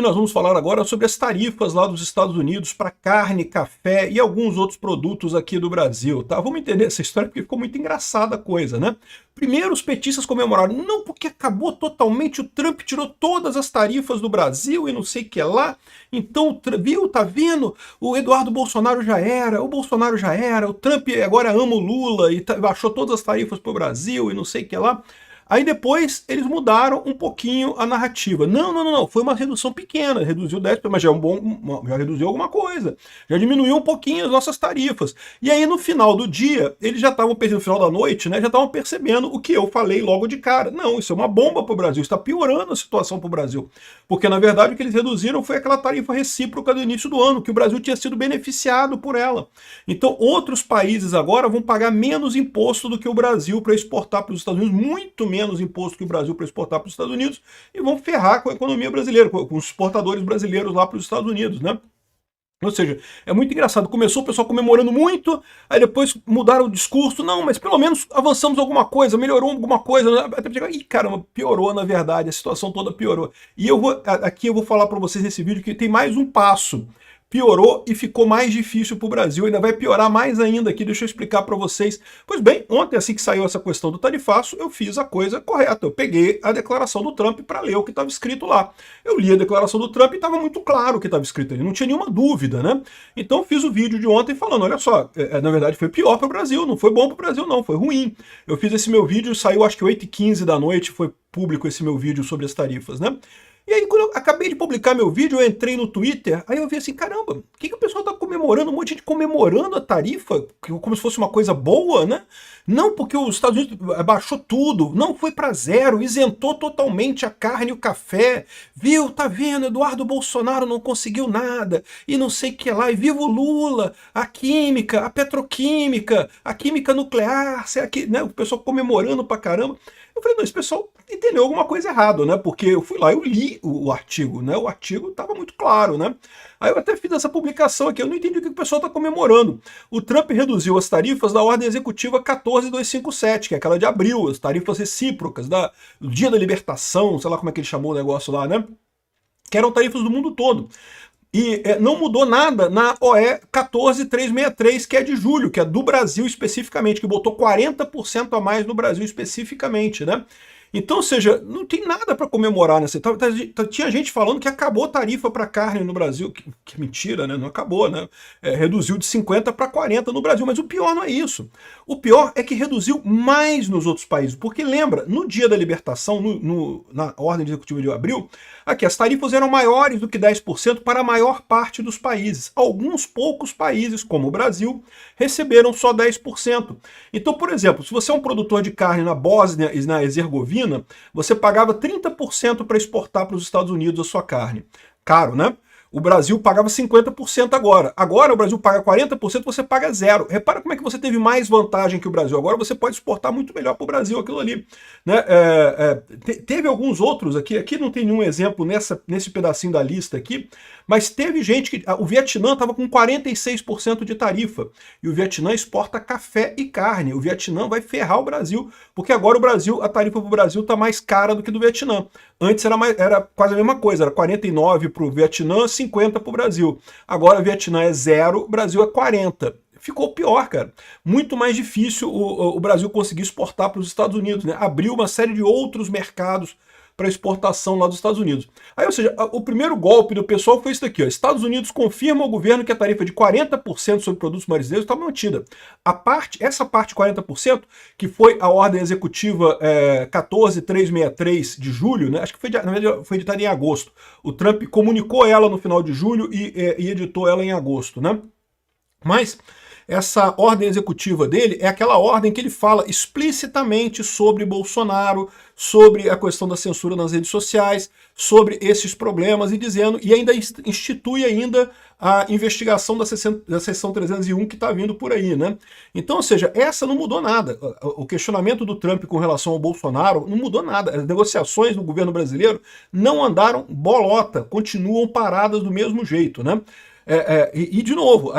Nós vamos falar agora sobre as tarifas lá dos Estados Unidos para carne, café e alguns outros produtos aqui do Brasil, tá? Vamos entender essa história porque ficou muito engraçada a coisa, né? Primeiro os petistas comemoraram, não porque acabou totalmente, o Trump tirou todas as tarifas do Brasil e não sei o que lá, então, viu, tá vendo? O Eduardo Bolsonaro já era, o Bolsonaro já era, o Trump agora ama o Lula e baixou todas as tarifas para o Brasil e não sei o que lá. Aí depois eles mudaram um pouquinho a narrativa. Não, foi uma redução pequena, reduziu 10%, mas já é já reduziu alguma coisa. Já diminuiu um pouquinho as nossas tarifas. E aí no final do dia, eles já estavam, no final da noite, né, já estavam percebendo o que eu falei logo de cara. Não, isso é uma bomba para o Brasil, está piorando a situação para o Brasil. Porque na verdade o que eles reduziram foi aquela tarifa recíproca do início do ano, que o Brasil tinha sido beneficiado por ela. Então outros países agora vão pagar menos imposto do que o Brasil para exportar para os Estados Unidos, muito menos imposto que o Brasil para exportar para os Estados Unidos, e vão ferrar com a economia brasileira, com os exportadores brasileiros lá para os Estados Unidos, né? Ou seja, é muito engraçado. Começou o pessoal comemorando muito, aí depois mudaram o discurso. Não, mas pelo menos avançamos alguma coisa, melhorou alguma coisa. Até chegar, ih, caramba, piorou na verdade, a situação toda piorou. E aqui eu vou falar para vocês nesse vídeo que tem mais um passo. Piorou e ficou mais difícil para o Brasil, ainda vai piorar mais ainda aqui, deixa eu explicar para vocês. Pois bem, ontem, assim que saiu essa questão do tarifaço, eu fiz a coisa correta, eu peguei a declaração do Trump para ler o que estava escrito lá. Eu li a declaração do Trump e estava muito claro o que estava escrito ali, não tinha nenhuma dúvida, né? Então eu fiz o vídeo de ontem falando, olha só, na verdade foi pior para o Brasil, não foi bom para o Brasil não, foi ruim. Eu fiz esse meu vídeo, saiu acho que 8h15 da noite, foi público esse meu vídeo sobre as tarifas, né? E aí, quando eu acabei de publicar meu vídeo, eu entrei no Twitter, aí eu vi assim, caramba, o que o pessoal tá comemorando? Um monte de gente comemorando a tarifa, como se fosse uma coisa boa, né? Não, porque os Estados Unidos baixou tudo, não foi para zero, isentou totalmente a carne e o café, viu, tá vendo, Eduardo Bolsonaro não conseguiu nada, e não sei o que lá, e viva o Lula, a química, a petroquímica, a química nuclear, né? O pessoal comemorando pra caramba. Eu falei, não, esse pessoal entendeu alguma coisa errada, né? Porque eu fui lá, eu li o artigo, né? O artigo estava muito claro, né? Aí eu até fiz essa publicação aqui, eu não entendi o que o pessoal está comemorando. O Trump reduziu as tarifas da ordem executiva 14257, que é aquela de abril, as tarifas recíprocas, do Dia da Libertação, sei lá como é que ele chamou o negócio lá, né? Que eram tarifas do mundo todo. E não mudou nada na OE 14363, que é de julho, que é do Brasil especificamente, que botou 40% a mais no Brasil especificamente, né? Então, ou seja, não tem nada para comemorar nessa. Tinha gente falando que acabou a tarifa para carne no Brasil, que é mentira, né? Não acabou, né? Reduziu de 50 para 40 no Brasil, mas o pior não é isso. O pior é que reduziu mais nos outros países, porque lembra, no Dia da Libertação, na ordem executiva de abril, aqui as tarifas eram maiores do que 10% para a maior parte dos países. Alguns poucos países, como o Brasil, receberam só 10%. Então, por exemplo, se você é um produtor de carne na Bósnia e na Herzegovina, você pagava 30% para exportar para os Estados Unidos a sua carne. Caro, né? O Brasil pagava 50% agora. Agora o Brasil paga 40%, você paga zero. Repara como é que você teve mais vantagem que o Brasil. Agora você pode exportar muito melhor para o Brasil aquilo ali. Né? Teve alguns outros aqui não tem nenhum exemplo nesse pedacinho da lista aqui, mas teve gente que... O Vietnã estava com 46% de tarifa. E o Vietnã exporta café e carne. O Vietnã vai ferrar o Brasil, porque agora a tarifa para o Brasil está mais cara do que do Vietnã. Antes era quase a mesma coisa, era 49 para o Vietnã, 50 para o Brasil. Agora o Vietnã é 0, o Brasil é 40. Ficou pior, cara. Muito mais difícil o Brasil conseguir exportar para os Estados Unidos, né? Abriu uma série de outros mercados para exportação lá dos Estados Unidos. Aí, ou seja, o primeiro golpe do pessoal foi isso daqui, ó. Estados Unidos confirma ao governo que a tarifa de 40% sobre produtos marinheiros está mantida. Essa parte 40%, que foi a ordem executiva 14363 de julho, né? Acho que na verdade foi editada em agosto. O Trump comunicou ela no final de julho e editou ela em agosto, né? Mas essa ordem executiva dele é aquela ordem que ele fala explicitamente sobre Bolsonaro, sobre a questão da censura nas redes sociais, sobre esses problemas e ainda institui ainda a investigação da seção 301 que está vindo por aí, né? Então, ou seja, essa não mudou nada. O questionamento do Trump com relação ao Bolsonaro não mudou nada. As negociações no governo brasileiro não andaram bolota, continuam paradas do mesmo jeito, né? De novo,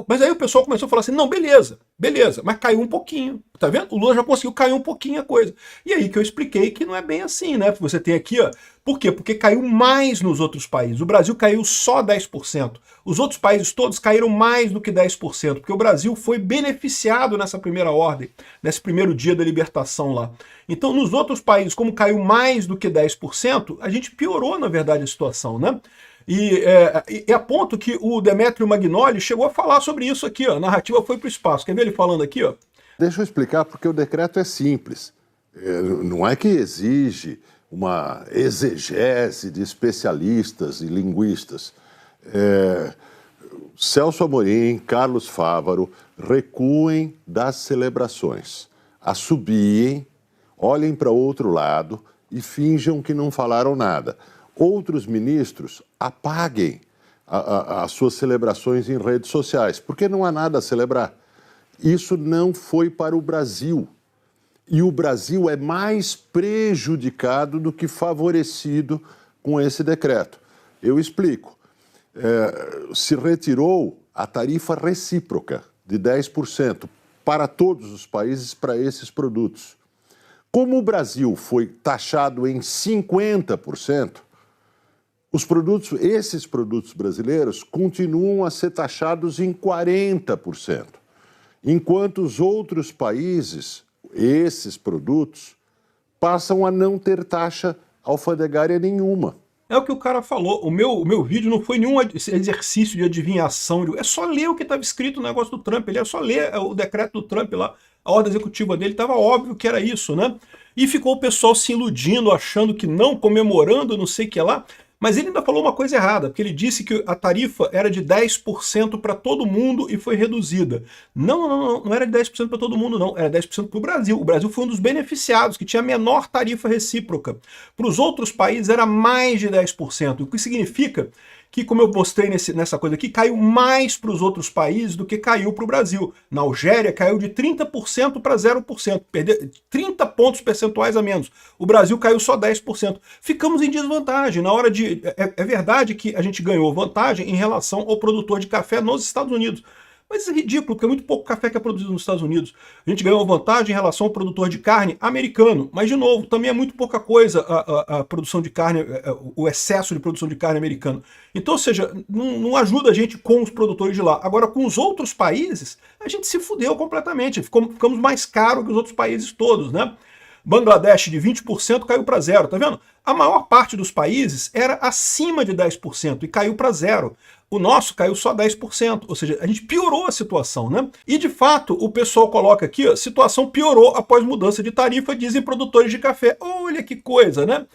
Mas aí o pessoal começou a falar assim, não, beleza, mas caiu um pouquinho, tá vendo? O Lula já conseguiu cair um pouquinho a coisa. E aí que eu expliquei que não é bem assim, né? Você tem aqui, ó, por quê? Porque caiu mais nos outros países. O Brasil caiu só 10%. Os outros países todos caíram mais do que 10%, porque o Brasil foi beneficiado nessa primeira ordem, nesse primeiro dia da libertação lá. Então, nos outros países, como caiu mais do que 10%, a gente piorou, na verdade, a situação, né? E a ponto que o Demetrio Magnoli chegou a falar sobre isso aqui, ó. A narrativa foi para o espaço. Quer ver ele falando aqui, ó? Deixa eu explicar, porque o decreto é simples. Não é que exige uma exegese de especialistas e linguistas. Celso Amorim, Carlos Fávaro, recuem das celebrações, assobiem, olhem para outro lado e finjam que não falaram nada. Outros ministros apaguem as suas celebrações em redes sociais, porque não há nada a celebrar. Isso não foi para o Brasil. E o Brasil é mais prejudicado do que favorecido com esse decreto. Eu explico. Se retirou a tarifa recíproca de 10% para todos os países para esses produtos. Como o Brasil foi taxado em 50%, esses produtos brasileiros continuam a ser taxados em 40%, enquanto os outros países, esses produtos, passam a não ter taxa alfandegária nenhuma. É o que o cara falou. O meu vídeo não foi nenhum exercício de adivinhação. É só ler o que estava escrito no negócio do Trump. Ele é só ler o decreto do Trump lá, a ordem executiva dele. Estava óbvio que era isso, né? E ficou o pessoal se iludindo, achando que não, comemorando, não sei o que lá. Mas ele ainda falou uma coisa errada, porque ele disse que a tarifa era de 10% para todo mundo e foi reduzida. Não era de 10% para todo mundo, não. Era 10% para o Brasil. O Brasil foi um dos beneficiados, que tinha a menor tarifa recíproca. Para os outros países era mais de 10%, o que significa que, como eu mostrei nessa coisa aqui, caiu mais para os outros países do que caiu para o Brasil. Na Algéria caiu de 30% para 0%, perdeu 30 pontos percentuais a menos. O Brasil caiu só 10%. Ficamos em desvantagem. Na hora de... É verdade que a gente ganhou vantagem em relação ao produtor de café nos Estados Unidos. Mas isso é ridículo, porque é muito pouco café que é produzido nos Estados Unidos. A gente ganhou vantagem em relação ao produtor de carne americano. Mas, de novo, também é muito pouca coisa a produção de carne, o excesso de produção de carne americano. Então, ou seja, não ajuda a gente com os produtores de lá. Agora, com os outros países, a gente se fudeu completamente. Ficamos mais caro que os outros países todos, né? Bangladesh de 20% caiu para zero, tá vendo? A maior parte dos países era acima de 10% e caiu para zero. O nosso caiu só 10%, ou seja, a gente piorou a situação, né? E de fato, o pessoal coloca aqui, a situação piorou após mudança de tarifa, dizem produtores de café. Olha que coisa, né?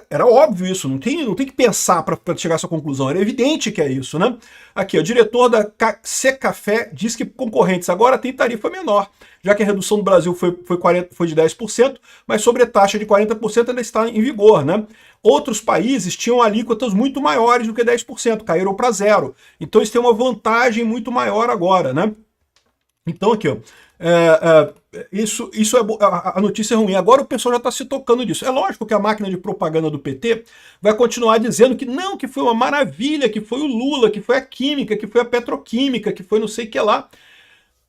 Era óbvio isso, não tem que pensar para chegar a essa conclusão, era evidente que é isso, né? Aqui, o diretor da Secafé diz que concorrentes agora têm tarifa menor, já que a redução do Brasil foi de 10%, mas sobretaxa de 40% ainda está em vigor, né? Outros países tinham alíquotas muito maiores do que 10%, caíram para zero. Então isso tem uma vantagem muito maior agora, né? Então aqui, ó, isso é a notícia é ruim. Agora o pessoal já está se tocando disso. É lógico que a máquina de propaganda do PT vai continuar dizendo que não, que foi uma maravilha, que foi o Lula, que foi a química, que foi a petroquímica, que foi não sei o que lá.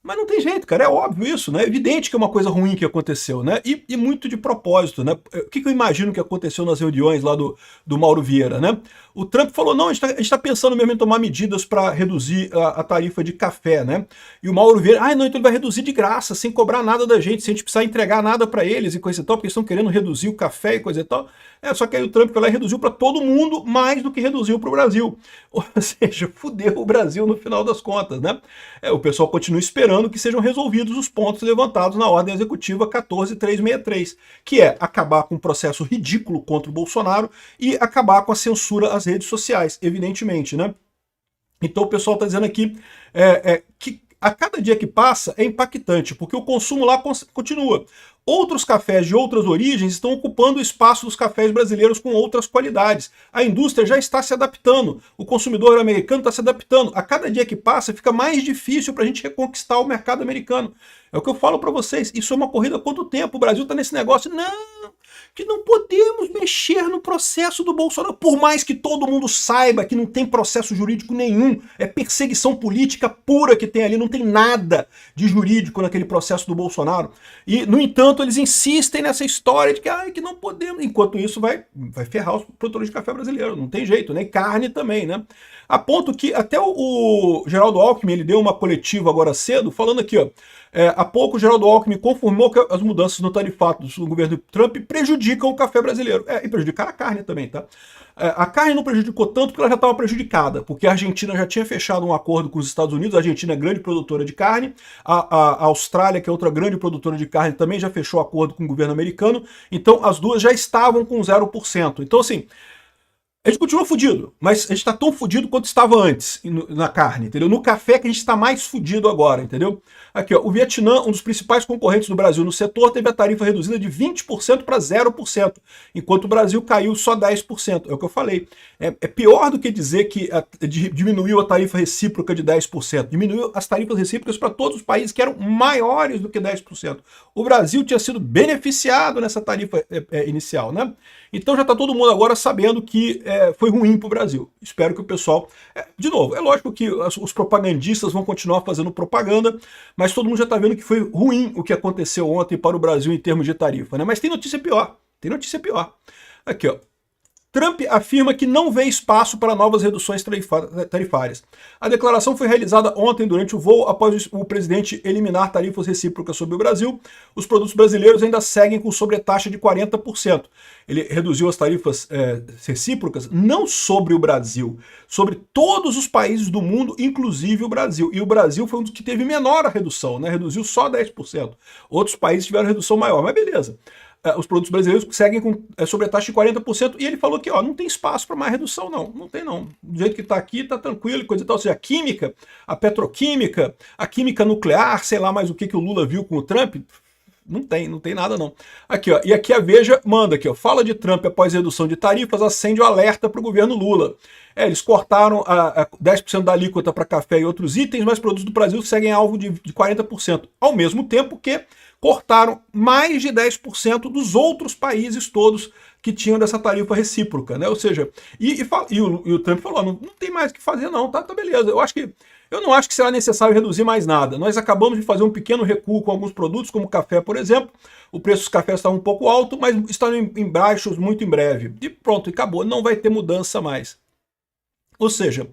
Mas não tem jeito, cara, é óbvio isso, né? É evidente que é uma coisa ruim que aconteceu, né? E muito de propósito, né? O que eu imagino que aconteceu nas reuniões lá do Mauro Vieira, né? O Trump falou, não, a gente está pensando mesmo em tomar medidas para reduzir a tarifa de café, né? E o Mauro Vieira, não, então ele vai reduzir de graça, sem cobrar nada da gente, sem a gente precisar entregar nada para eles e coisa e tal, porque eles estão querendo reduzir o café e coisa e tal. Só que aí o Trump foi lá e reduziu para todo mundo mais do que reduziu para o Brasil. Ou seja, fudeu o Brasil no final das contas, né? O pessoal continua esperando que sejam resolvidos os pontos levantados na ordem executiva 14363, que é acabar com um processo ridículo contra o Bolsonaro e acabar com a censura às redes sociais, evidentemente, né? Então o pessoal está dizendo aqui que a cada dia que passa é impactante, porque o consumo lá continua. Outros cafés de outras origens estão ocupando o espaço dos cafés brasileiros com outras qualidades. A indústria já está se adaptando, o consumidor americano está se adaptando. A cada dia que passa fica mais difícil para a gente reconquistar o mercado americano. É o que eu falo para vocês, isso é uma corrida há quanto tempo? O Brasil está nesse negócio, não, que não podemos mexer no processo do Bolsonaro, por mais que todo mundo saiba que não tem processo jurídico nenhum, é perseguição política pura que tem ali, não tem nada de jurídico naquele processo do Bolsonaro. E, no entanto, eles insistem nessa história de que não podemos, enquanto isso vai ferrar os produtores de café brasileiros, não tem jeito, né? E carne também, né? A ponto que até o Geraldo Alckmin, ele deu uma coletiva agora cedo, falando aqui, ó, há pouco o Geraldo Alckmin confirmou que as mudanças no tarifato do governo Trump prejudicam o café brasileiro. E prejudicaram a carne também, tá? A carne não prejudicou tanto porque ela já estava prejudicada, porque a Argentina já tinha fechado um acordo com os Estados Unidos, a Argentina é grande produtora de carne, a Austrália, que é outra grande produtora de carne, também já fechou acordo com o governo americano, então as duas já estavam com 0%. Então, assim, a gente continua fudido, mas a gente está tão fudido quanto estava antes na carne, entendeu? No café que a gente está mais fudido agora, entendeu? Aqui, ó, o Vietnã, um dos principais concorrentes do Brasil no setor, teve a tarifa reduzida de 20% para 0%, enquanto o Brasil caiu só 10%. É o que eu falei. É pior do que dizer que diminuiu a tarifa recíproca de 10%. Diminuiu as tarifas recíprocas para todos os países que eram maiores do que 10%. O Brasil tinha sido beneficiado nessa tarifa inicial, né? Então já está todo mundo agora sabendo que foi ruim para o Brasil. Espero que o pessoal... de novo, é lógico que os propagandistas vão continuar fazendo propaganda, mas todo mundo já está vendo que foi ruim o que aconteceu ontem para o Brasil em termos de tarifa, né? Mas tem notícia pior. Tem notícia pior. Aqui, ó. Trump afirma que não vê espaço para novas reduções tarifárias. A declaração foi realizada ontem durante o voo após o presidente eliminar tarifas recíprocas sobre o Brasil. Os produtos brasileiros ainda seguem com sobretaxa de 40%. Ele reduziu as tarifas recíprocas não sobre o Brasil, sobre todos os países do mundo, inclusive o Brasil. E o Brasil foi um dos que teve menor a redução, né? Reduziu só 10%. Outros países tiveram redução maior, mas beleza. Os produtos brasileiros seguem com sobretaxa de 40%, e ele falou que não tem espaço para mais redução, não tem não. Do jeito que está aqui, está tranquilo, coisa e tal. Ou seja, a química, a petroquímica, a química nuclear, sei lá mais o que o Lula viu com o Trump, não tem nada não. Aqui, ó, e aqui a Veja manda aqui, ó, fala de Trump após redução de tarifas, acende o alerta para o governo Lula. Eles cortaram 10% da alíquota para café e outros itens, mas produtos do Brasil seguem alvo de 40%, ao mesmo tempo que cortaram mais de 10% dos outros países todos que tinham dessa tarifa recíproca, né? Ou seja, e o Trump falou, não tem mais o que fazer não, tá beleza. Eu não acho que será necessário reduzir mais nada. Nós acabamos de fazer um pequeno recuo com alguns produtos, como café, por exemplo. O preço dos cafés está um pouco alto, mas está em baixos muito em breve. E pronto, acabou, não vai ter mudança mais. Ou seja,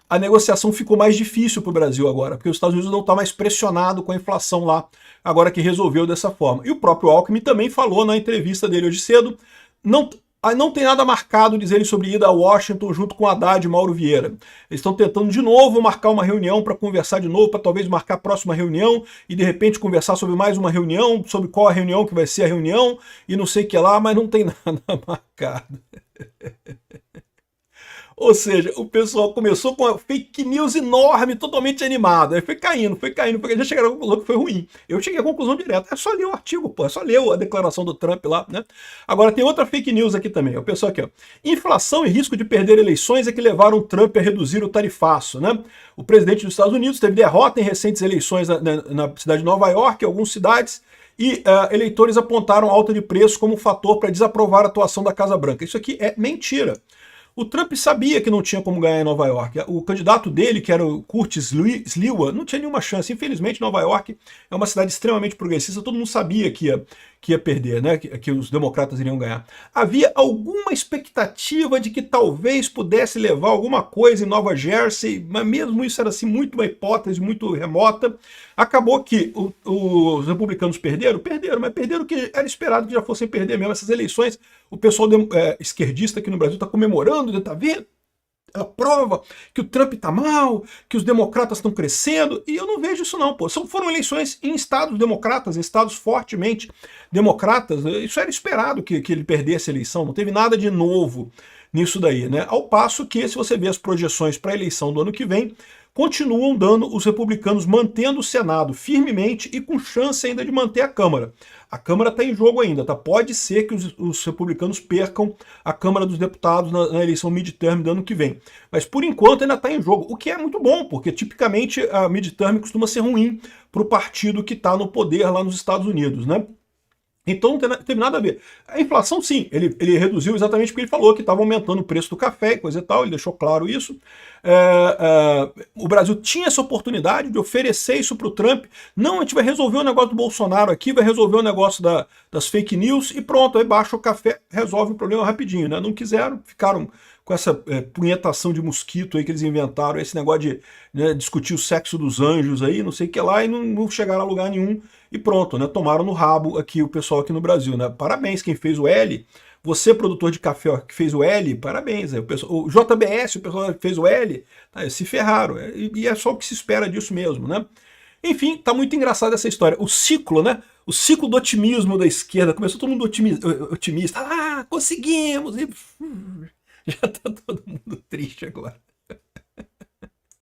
a negociação ficou mais difícil para o Brasil agora, porque os Estados Unidos não está mais pressionado com a inflação lá, agora que resolveu dessa forma. E o próprio Alckmin também falou na entrevista dele hoje cedo, não tem nada marcado, diz ele, sobre ida a Washington junto com Haddad e Mauro Vieira. Eles estão tentando de novo marcar uma reunião para conversar de novo, para talvez marcar a próxima reunião e de repente conversar sobre mais uma reunião, sobre qual a reunião que vai ser a reunião e não sei o que lá, mas não tem nada marcado. Ou seja, o pessoal começou com uma fake news enorme, totalmente animada. Aí foi caindo, porque já chegaram à conclusão que foi ruim. Eu cheguei à conclusão direta. É só ler o artigo, pô. É só ler a declaração do Trump lá, né? Agora tem outra fake news aqui também. O pessoal aqui, ó. Inflação e risco de perder eleições é que levaram o Trump a reduzir o tarifaço, né? O presidente dos Estados Unidos teve derrota em recentes eleições na cidade de Nova York, em algumas cidades, e eleitores apontaram alta de preço como fator para desaprovar a atuação da Casa Branca. Isso aqui é mentira. O Trump sabia que não tinha como ganhar em Nova York. O candidato dele, que era o Curtis Sliwa, não tinha nenhuma chance. Infelizmente, Nova York é uma cidade extremamente progressista, todo mundo sabia que ia perder, né? Que os democratas iriam ganhar. Havia alguma expectativa de que talvez pudesse levar alguma coisa em Nova Jersey, mas mesmo isso era assim, muito uma hipótese muito remota. Acabou que os republicanos perderam, mas perderam o que era esperado que já fossem perder mesmo. Essas eleições, o pessoal esquerdista aqui no Brasil está comemorando, tá vendo? Ela prova que o Trump tá mal, que os democratas estão crescendo, e eu não vejo isso não, pô. Foram eleições em estados democratas, em estados fortemente democratas. Isso era esperado que ele perdesse a eleição, não teve nada de novo nisso daí, né? Ao passo que, se você vê as projeções para a eleição do ano que vem, continuam dando os republicanos mantendo o Senado firmemente e com chance ainda de manter a Câmara. A Câmara está em jogo ainda, tá? Pode ser que os republicanos percam a Câmara dos Deputados na eleição midterm do ano que vem. Mas por enquanto ainda está em jogo, o que é muito bom, porque tipicamente a midterm costuma ser ruim para o partido que está no poder lá nos Estados Unidos, né? Então não teve nada a ver. A inflação, sim, ele reduziu exatamente porque ele falou que estava aumentando o preço do café e coisa e tal, ele deixou claro isso. O Brasil tinha essa oportunidade de oferecer isso para o Trump. Não, a gente vai resolver o negócio do Bolsonaro aqui, vai resolver o negócio das fake news e pronto, aí baixa o café, resolve o problema rapidinho, né? Não quiseram, ficaram com essa punhetação de mosquito aí que eles inventaram, esse negócio de, né, discutir o sexo dos anjos aí, não sei o que lá, e não chegaram a lugar nenhum, e pronto, né? Tomaram no rabo aqui o pessoal aqui no Brasil, né? Parabéns quem fez o L. Você, produtor de café, ó, que fez o L, parabéns. Né? O JBS, o pessoal que fez o L, tá, se ferraram. E é só o que se espera disso mesmo, né? Enfim, tá muito engraçada essa história. O ciclo, né? O ciclo do otimismo da esquerda. Começou todo mundo otimista. Ah, conseguimos! E já tá todo mundo triste agora.